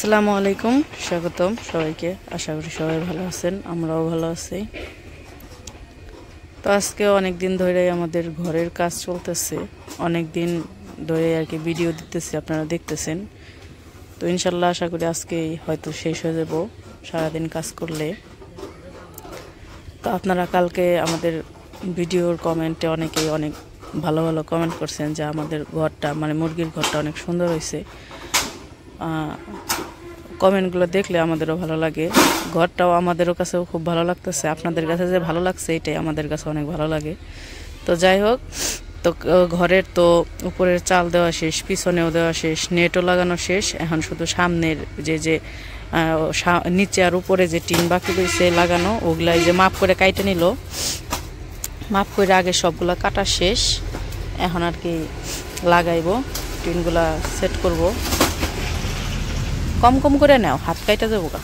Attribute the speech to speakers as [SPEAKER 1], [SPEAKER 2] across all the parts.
[SPEAKER 1] আসসালামু আলাইকুম, স্বাগতম সবাইকে। আশা করি সবাই ভালো আছেন, আমরাও ভালো আছি। তো আজকে অনেক দিন ধরে আমাদের ঘরের কাজ চলতেছে, অনেক দিন ধরে আর কি ভিডিও দিতেছি, আপনারা দেখতেছেন। তো ইনশাল্লাহ আশা করি আজকেই হয়তো শেষ হয়ে যাব সারাদিন কাজ করলে। তো আপনারা কালকে আমাদের ভিডিওর কমেন্টে অনেকেই অনেক ভালো ভালো কমেন্ট করছেন যে আমাদের ঘরটা মানে মুরগির ঘরটা অনেক সুন্দর হয়েছে। কমেন্টগুলো দেখলে আমাদেরও ভালো লাগে, ঘরটাও আমাদেরও কাছেও খুব ভালো লাগতেছে। আপনাদের কাছে যে ভালো লাগছে এটাই আমাদের কাছে অনেক ভালো লাগে। তো যাই হোক, তো ঘরের তো উপরের চাল দেওয়া শেষ, পিছনেও দেওয়া শেষ, নেটও লাগানো শেষ। এখন শুধু সামনের যে নিচে আর উপরে যে টিন বাকি রয়েছে লাগানো, ওগুলাই যে মাপ করে কাইটে নিল, মাপ করে আগে সবগুলা কাটা শেষ। এখন আর কি লাগাইব, টিনগুলা সেট করব। কম কম করে নাও, হাত কাইটা যাবো গা।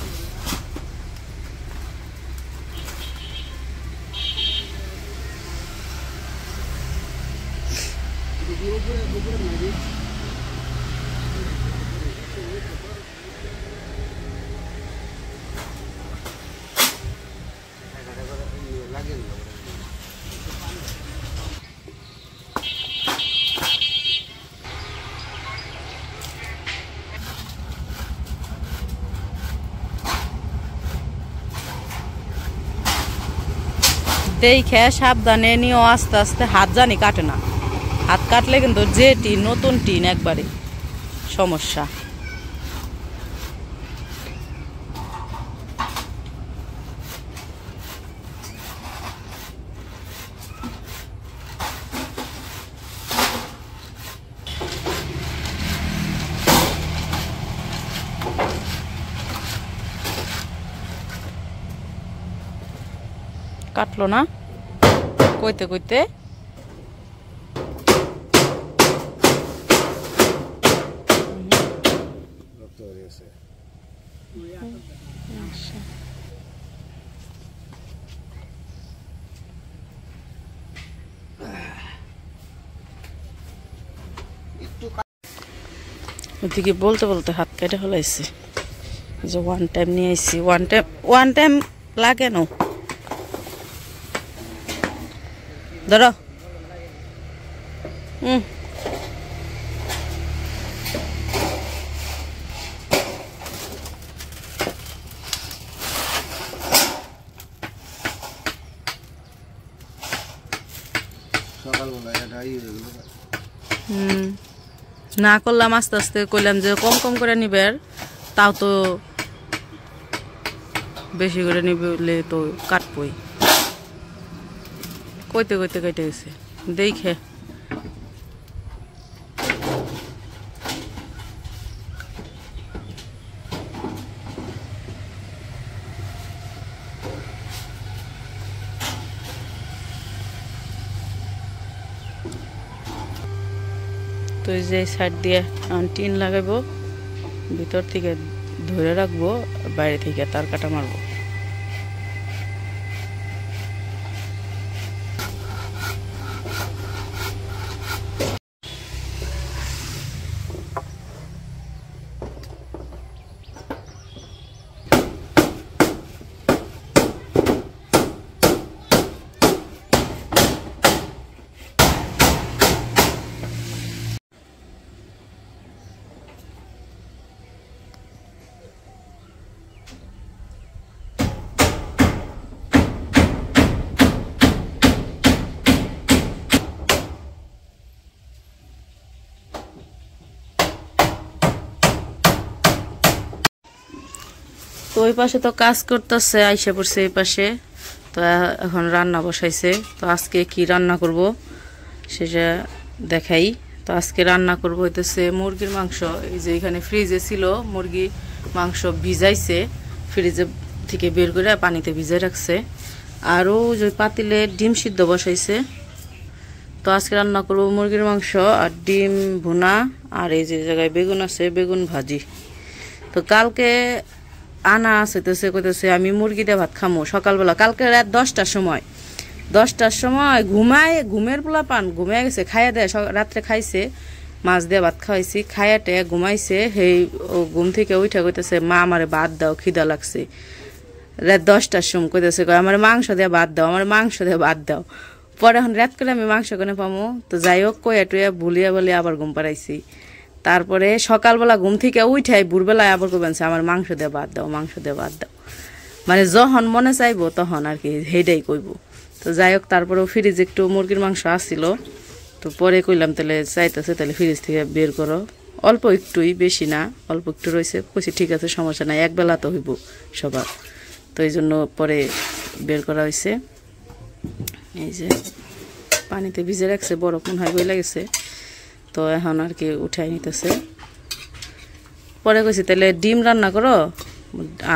[SPEAKER 1] দেখে সাবধানে নিও, আস্তে আস্তে, হাত জানি কাটে না। হাত কাটলে কিন্তু যে টিন, নতুন টিন, একবারে সমস্যা। কাটলো না কইতে কইতে। ওদিকে বলতে বলতে হাত কেটে ফেলাইছে। যে ওয়ান টাইম নিয়ে আইসি, ওয়ান টাইম লাগে না। ধরো না করলাম, আস্তে আস্তে করলাম যে কম কম করে নিবে, তাও তো বেশি করে নিবে তো কাটবই। কইতে কইতে কেটে গেছে দেখে। তো এই যে সাইড দিয়ে টিন লাগাবো, ভিতর থেকে ধরে রাখবো, বাইরে থেকে তার কাটা মারবো। তো ওই পাশে তো কাজ করতেছে, আইসা পড়ছে এই পাশে। তো এখন রান্না বসাইছে। তো আজকে কি রান্না করব সেটা দেখাই। তো আজকে রান্না করব হইতেছে মুরগির মাংস। এই যে এখানে ফ্রিজে ছিল মুরগি মাংস, ভিজাইছে, ফ্রিজে থেকে বের করে পানিতে ভিজাই রাখছে। আরও যে পাতিলে ডিম সিদ্ধ বসাইছে। তো আজকে রান্না করব মুরগির মাংস আর ডিম ভুনা, আর এই যে জায়গায় বেগুন আছে, বেগুন ভাজি। তো কালকে আনা আছে, তো সে কইতেছে আমি মুরগি দিয়ে ভাত খামো সকালবেলা। কালকে রাত 10টার সময় ঘুমের পোলা পান ঘুমিয়ে গেছে, খাইয়া দেয়, রাত্রে খাইছে। মাছ দিয়ে ভাত খাওয়াইছি, খাইয়াটে ঘুমাইছে। সেই ঘুম থেকে উঠা কইতেছে মা আমারে ভাত দাও, খিদা লাগছে। রাত 10টার সময় কইতেছে আমার মাংস দিয়ে ভাত দাও, আমার মাংস দিয়ে ভাত দাও। পরে এখন রাত করে আমি মাংস কোনে পামো, তো যাই হোক কইয়া টুইয়া ভুলিয়া বলিয়া আবার ঘুম পাড়াইছি। তারপরে সকালবেলা ঘুম থেকে উঠাই ভোরবেলায় আবার কইবেন আমার মাংস দিয়ে ভাত দাও, মাংস দিয়ে ভাত দাও। মানে যখন মনে চাইবো তখন আর কি সেইটাই কইব। তো যাই হোক তারপরেও ফ্রিজ একটু মুরগির মাংস আসছিল, তো পরে কইলাম তাহলে চাইতেছে তাহলে ফ্রিজ থেকে বের করো, অল্প একটুই, বেশি না, অল্প একটু রয়েছে। কইছি ঠিক আছে সমস্যা নাই, একবেলা তো হইব সবার, তো এই জন্য পরে বের করা হয়েছে। এই যে পানিতে ভিজে রাখছে, বরফ মনে হয় বইলা গেছে, তো এখন আর কি উঠাই নিতেছে। পরে কইছি তাহলে ডিম রান্না করো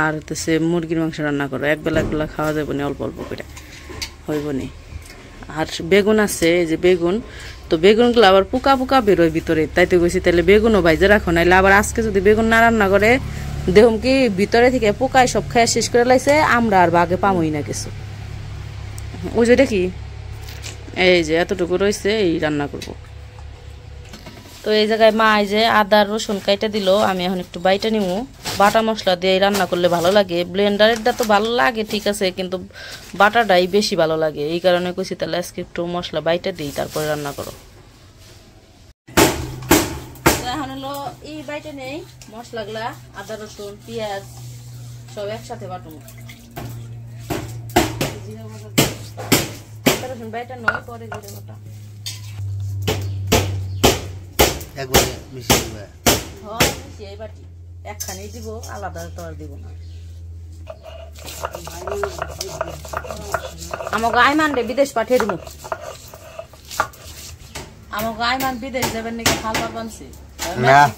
[SPEAKER 1] আর হচ্ছে মুরগির মাংস রান্না করো, একবেলা একবেলা খাওয়া যাবে না, অল্প অল্প করে হইব নি। আর বেগুন আছে, এই যে বেগুন, তো বেগুনগুলো আবার পোকা পোকা বেরোয় ভিতরে, তাই তো কইছি তাহলে বেগুনও ভাইজে রাখো, নাইলে আবার আজকে যদি বেগুন না রান্না করে দেখুন কি ভিতরে থেকে পোকায় সব খাইয়া শেষ করে লাইছে, আমরা আর বাগে পামই না কিছু। ওই যেটা কি এই যে এতটুকু রয়েছে, এই রান্না করব। তো এই জায়গায় মা এই যে আদা রসুন কাইটা দিল, আমি এখন একটু বাইটা নিব। বাটা মশলা দিয়ে রান্না করলে ভালো লাগে, ব্লেন্ডারেরটা তো ভালো লাগে ঠিক আছে, কিন্তু বাটাটাই বেশি ভালো লাগে, এই কারণে কইছি তাহলে আজকে একটু মশলা বাইটা দিই তারপরে রান্না করো। এখন হলো এই বাইটা নেই মশলাগুলা, আদা রসুন পেঁয়াজ সব একসাথে বাটুন। আদা রসুন বাইটা নয়, পরে জিরে বাটা
[SPEAKER 2] একবারে মিশিয়ে দিবে।
[SPEAKER 1] হ্যাঁ মিশিয়ে বাটি একখানে দিব, আলাদা তো আর দিব না। আমাকে আইমান রে বিদেশ পাঠিয়ে দিব, আমাকে আইমান বিদেশ যাবেন নাকি খালবা বানছে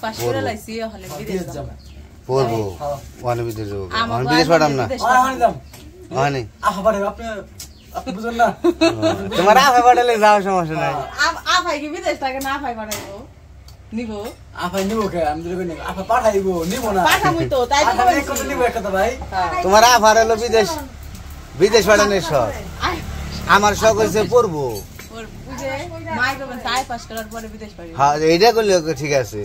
[SPEAKER 1] পাশ করে লাইছি, ওখানে বিদেশ যাব
[SPEAKER 2] পড়বো, ওখানে বিদেশ যাবো, ওখানে বিদেশ পাঠাম না, ওখানে
[SPEAKER 3] আফা পাঠাবে আপনি, আপনি বুঝুন না।
[SPEAKER 2] তোমার আফা পাঠালে যাওয়ার সমস্যা নাই।
[SPEAKER 1] আফাই কি বিদেশ থাকে না, আফাই পাঠাইবো নিব,
[SPEAKER 3] আফা নিব কে আমি যদি নিব, আফা পাঠাইবো নিব না,
[SPEAKER 1] পাঠামই তো, তাই তো
[SPEAKER 3] কত নিব একটা ভাই।
[SPEAKER 2] তোমার আফার হলো বিদেশ, বিদেশ পাঠানোর শখ, আমার শখ হয়েছে পড়বো। হ্যাঁ এইটা করলে ঠিক আছে,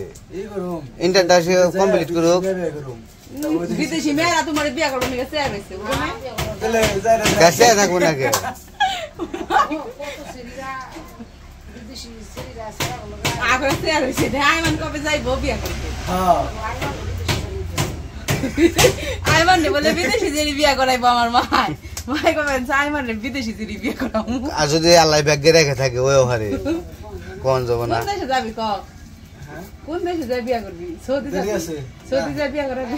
[SPEAKER 2] ইন্টারটা কমপ্লিট করুক,
[SPEAKER 1] বিদেশি মেয়েরা তোমার বিয়া করবো
[SPEAKER 2] কাছে থাকবো নাকি।
[SPEAKER 1] কবে যাইবো বিয়া করতে, আইমান বলে বিদেশি জেরি বিয়া করাইবো আমার মায়, মাই কবেন আইমান বিদেশি জেরি বিয়া করাবো।
[SPEAKER 2] আর যদি আল্লাহ ব্যাগে রেখে থাকে ওই ওখানে কোন যাবো না।
[SPEAKER 1] কোন দেশে যাবি ক, কোন দেশে যাই বিয়া করবি? সৌদি যাবি? সৌদি যাই বিয়া করবি?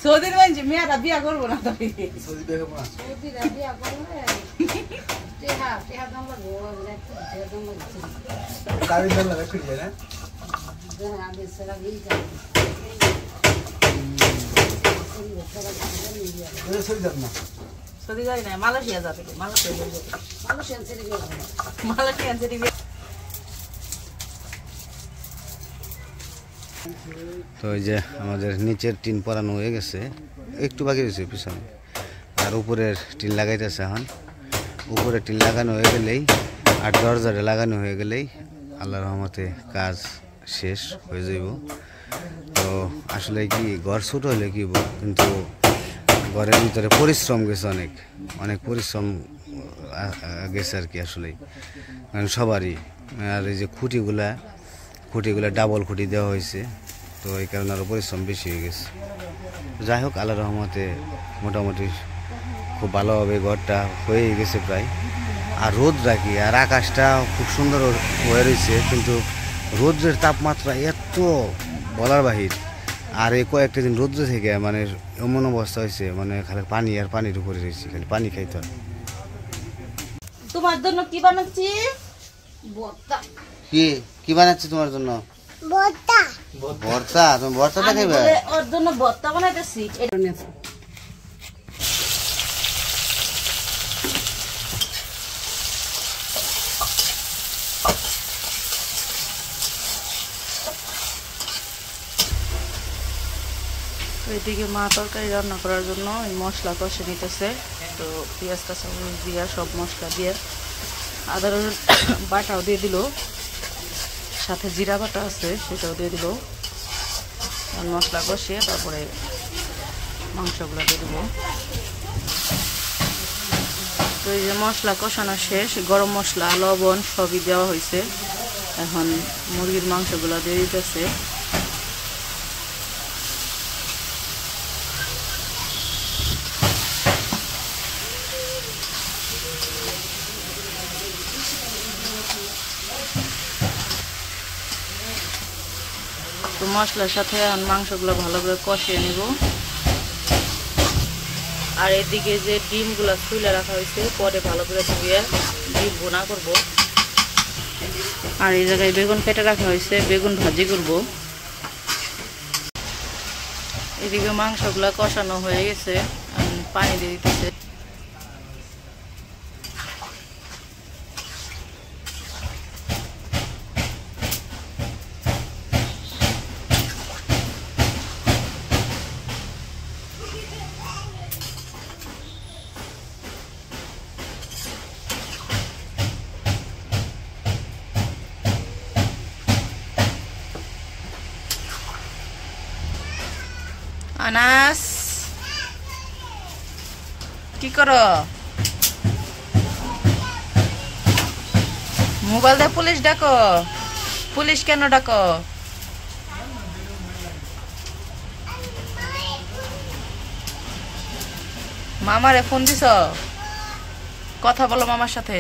[SPEAKER 1] সৌদির মানুষ মেয়েরা বিয়া করবো না, তবে
[SPEAKER 3] সৌদি বিয়া করবো না,
[SPEAKER 4] সৌদিরা বিয়া করবে টেহা টেহা দাম লাগবো, টেহা দাম লাগছে
[SPEAKER 3] তাই দাম লাগে খুঁজে যায় না,
[SPEAKER 4] দেনা আগে সেরা গিয়ে যায়
[SPEAKER 3] সৌদি যাব না,
[SPEAKER 1] সৌদি যাই না, মালয়েশিয়া যাবে, মালয়েশিয়া যাবে,
[SPEAKER 4] মানুষের ছেড়ে গিয়ে
[SPEAKER 1] মালয়েশিয়া ছেড়ে বিয়া।
[SPEAKER 2] তো এই যে আমাদের নিচের টিন পরানো হয়ে গেছে, একটু বাকি রয়েছে পিছনে, আর উপরের টিন লাগাইতেছে এখন। উপরে টিন লাগানো হয়ে গেলেই আর দরজাটা লাগানো হয়ে গেলেই আল্লাহর রহমতে কাজ শেষ হয়ে যাইব। তো আসলে কি ঘর ছোট হলে কি, কিন্তু ঘরের ভিতরে পরিশ্রম গেছে, অনেক অনেক পরিশ্রম গেছে আর কি আসলেই, কারণ সবারই। আর এই যে খুঁটিগুলা ডাবল খুঁটি দেওয়া হয়েছে, তো এই কারণে আরও পরিশ্রম বেশি হয়ে গেছে। যাই হোক আল্লাহর রহমতে মোটামুটি খুব ভালোভাবে ঘরটা হয়ে গেছে প্রায়। আর রোদ রাখি, আর আকাশটা খুব সুন্দর হয়ে রয়েছে, কিন্তু রোদ্রের তাপমাত্রা এত বলার বাহির। আর এই কয়েকটা দিন রোদ্র থেকে মানে এমন অবস্থা হয়েছে, মানে খালি পানি আর পানির উপরে রয়েছে, খালি পানি খাইতে হয়।
[SPEAKER 1] তোমার জন্য কি বানাচ্ছি?
[SPEAKER 4] ভর্তা।
[SPEAKER 2] কি বানাচ্ছি তোমার জন্য? ভর্তা। ভর্তা? তুমি ভর্তাটা খাইবে?
[SPEAKER 1] ওর জন্য ভর্তা বানাইতেছি। এদিকে মা তরকারি রান্না করার জন্য মশলা কষে নিতেছে, তো পেঁয়াজ কাঁচামরিচ দিয়ে সব মশলা দিয়ে আদা রসুন বাটাও দিয়ে দিল। সাথে জিরা বাটা আছে, সেটাও দিয়ে দিব। মশলা কষিয়ে তারপরে মাংসগুলো দিয়ে দেবো। তো এই যে মশলা কষানো শেষ, গরম মশলা লবণ সবই দেওয়া হয়েছে। এখন মুরগির মাংসগুলো দিয়ে দিতেছে। তো মশলার সাথে এখন মাংসগুলো ভালো করে কষিয়ে নিব। আর এদিকে যে ডিমগুলো ছুলে রাখা হয়েছে, পরে ভালো করে ধুয়ে ডিম ভুনা করব। আর এই জায়গায় বেগুন কেটে রাখা হয়েছে, বেগুন ভাজি করব। এদিকে মাংসগুলো কষানো হয়ে গেছে, পানি দিয়ে দিতেছে। আনাস কি করো? মোবাইল দিয়ে পুলিশ ডাকো। পুলিশ কেন ডাকো? মামারে ফোন দিছ? কথা বলো মামার সাথে।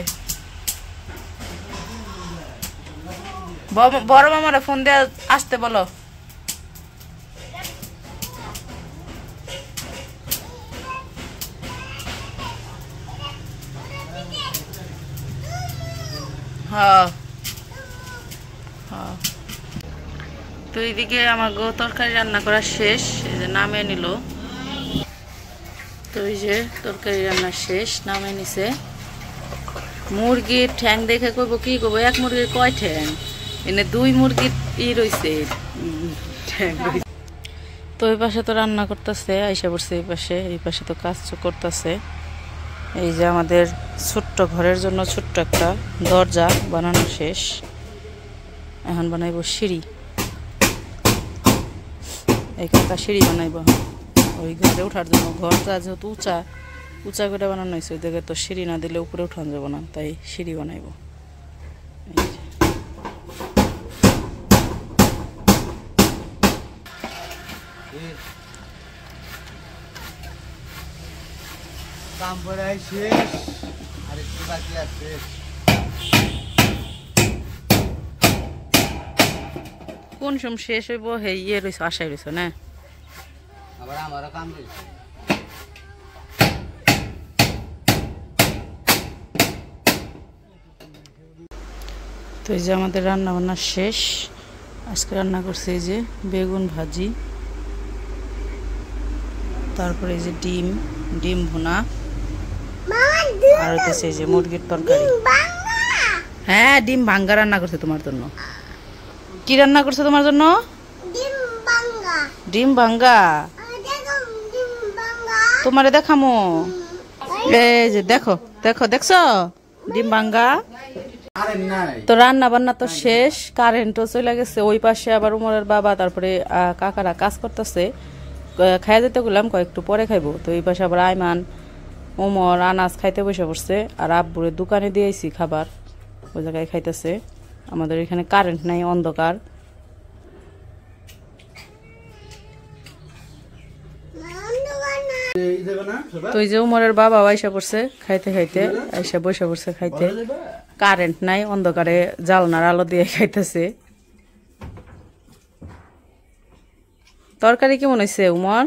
[SPEAKER 1] বড় মামারে ফোন দিয়ে আসতে বলো। হ্যাঁ হ্যাঁ। তো এইদিকে আমার তরকারি রান্না করা শেষ, এই যে নামিয়ে নিল। তো এই যে তরকারি রান্না শেষ, নামিয়ে নিছে। মুরগির ঠ্যাং দেখে কইব কি করবো, এক মুরগির কয় ঠ্যাং? এনে 2 মুরগির রয়েছে ঠ্যাং। তো এই পাশে তো রান্না করতেছে, আইসা পড়ছে এই পাশে তো কাজ করতেছে। এই যে আমাদের ছোট্ট ঘরের জন্য ছোট্ট একটা দরজা বানানো শেষ। এখন বানাইব সিঁড়ি। এই কাকা সিঁড়ি বানাইব ওই ঘরে ওঠার জন্য। ঘরটা যেহেতু উঁচা করে বানানো হয়েছে, ওই জায়গায় তো সিঁড়ি না দিলে উপরে উঠানো যাবো না, তাই সিঁড়ি বানাইব।
[SPEAKER 2] কাম করে শেষ, আর একটু বাকি আছে।
[SPEAKER 1] কোন সময় শেষ হইব হে ইয়ে রয়েছে, আশায় রয়েছে না?
[SPEAKER 2] আবার আমারও কাম রয়েছে।
[SPEAKER 1] তো এই যে আমাদের রান্না বান্না শেষ। আজকে রান্না করছে এই যে বেগুন ভাজি, তারপরে এই যে ডিম ভুনা, আর হচ্ছে এই যে মুরগির তরকারি। হ্যাঁ, ডিম ভাঙ্গা রান্না করছে তোমার জন্য। কি রান্না করছে তোমার জন্য? ডিম ভাঙ্গা। তোমারে দেখামো। এই যে দেখো দেখছো ডিম ভাঙ্গা। তো রান্না বান্না তো শেষ, কারেন্টও চলে গেছে। ওই পাশে আবার উমরের বাবা তারপরে কাকারা কাজ করতেছে। খাইয়া যেতে গেলাম, কয়েকটু পরে খাইবো। তো এই পাশে আবার আইমান, উমর, আনাজ খাইতে বসে পড়ছে। আর আব্বুরে দোকানে দিয়েছি খাবার, ওই জায়গায় খাইতেছে। আমাদের এখানে কারেন্ট নাই, অন্ধকার। তো এই যে উমরের বাবা আইসা পড়ছে খাইতে আইসা বসে পড়ছে খাইতে। কারেন্ট নাই, অন্ধকারে জালনার আলো দিয়ে খাইতেছে। তরকারি কেমন হয়েছে উমর?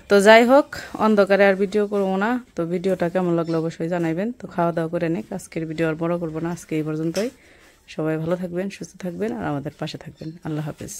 [SPEAKER 1] তো যাই হোক, অন্ধকারে আর ভিডিও করবো না। তো ভিডিওটা কেমন লাগলো অবশ্যই জানাইবেন। তো খাওয়া দাওয়া করে নিক, আজকের ভিডিও আর বড় করবো না, আজকে এই পর্যন্তই। সবাই ভালো থাকবেন, সুস্থ থাকবেন, আর আমাদের পাশে থাকবেন। আল্লাহ হাফেজ।